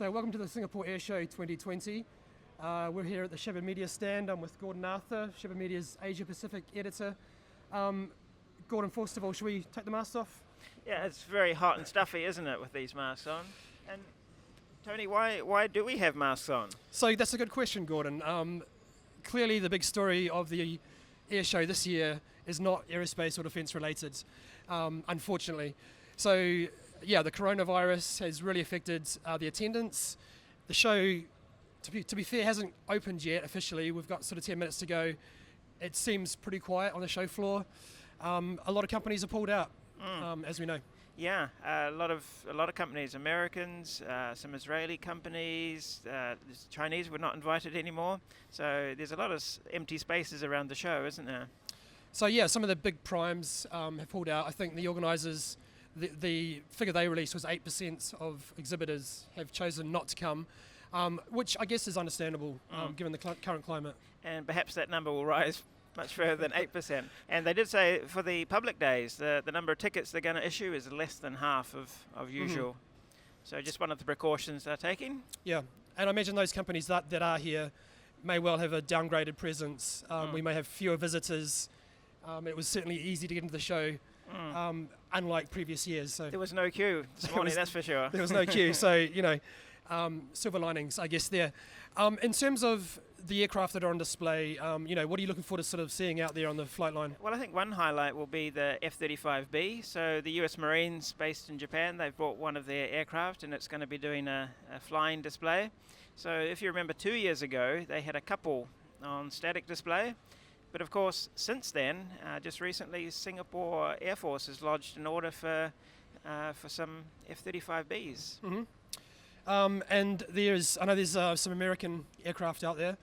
So welcome to the Singapore Airshow 2020. We're here at the Shephard Media stand. I'm with Gordon Arthur, Shephard Media's Asia Pacific editor. Gordon, first of all, should we take the masks off? Yeah, it's very hot and stuffy, isn't it, with these masks on? And Tony, why do we have masks on? So that's a good question, Gordon. Clearly the big story of the Airshow this year is not aerospace or defence related, unfortunately. So yeah, the coronavirus has really affected the attendance. The show, to be fair, hasn't opened yet officially. We've got sort of 10 minutes to go. It seems pretty quiet on the show floor. A lot of companies are pulled out, as we know. Yeah, a lot of companies, Americans, some Israeli companies, Chinese were not invited anymore. So there's a lot of empty spaces around the show, isn't there? So yeah, some of the big primes have pulled out. I think the organisers, the figure they released was 8% of exhibitors have chosen not to come, which I guess is understandable given the current climate. And perhaps that number will rise much further than 8%. And they did say for the public days, the number of tickets they're going to issue is less than half of usual. So just one of the precautions they're taking. Yeah, and I imagine those companies that are here may well have a downgraded presence. We may have fewer visitors. It was certainly easy to get into the show, unlike previous years. So there was no queue this morning, that's for sure. There was no queue, so, silver linings, I guess, there. In terms of the aircraft that are on display, what are you looking forward to sort of seeing out there on the flight line? Well, I think one highlight will be the F-35B. So the US Marines based in Japan, they've brought one of their aircraft and it's going to be doing a flying display. So if you remember 2 years ago, they had a couple on static display. But of course, since then, just recently, Singapore Air Force has lodged an order for some F-35Bs. And I know there's some American aircraft out there.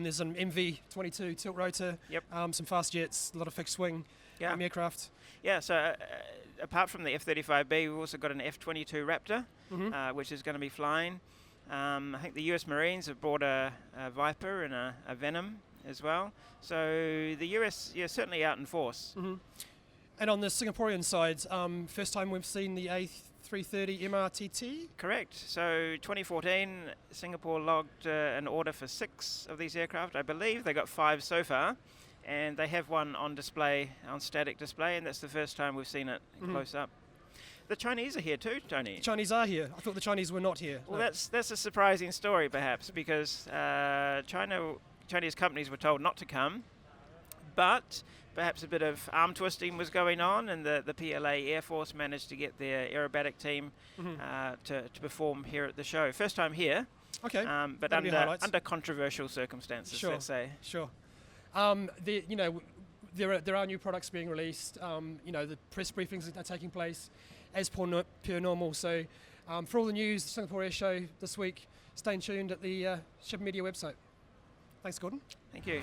There's an MV-22 tilt rotor, some fast jets, a lot of fixed wing aircraft. Yeah, so apart from the F-35B, we've also got an F-22 Raptor, which is going to be flying. I think the US Marines have brought a Viper and a Venom as well. So the US, certainly out in force. And on the Singaporean side, first time we've seen the A330 MRTT? Correct. So 2014, Singapore logged an order for 6 of these aircraft. I believe they got 5 so far, and they have one on display, on static display, and that's the first time we've seen it close up. The Chinese are here too, Tony. The Chinese are here. I thought the Chinese were not here. Well, that's a surprising story, perhaps, because Chinese companies were told not to come, but perhaps a bit of arm twisting was going on, and the PLA Air Force managed to get their aerobatic team to perform here at the show. First time here, but under controversial circumstances, let's say. Sure. There are new products being released. The press briefings are taking place as per normal. So for all the news, the Singapore Airshow this week, stay tuned at the Shephard Media website. Thanks, Gordon. Thank you.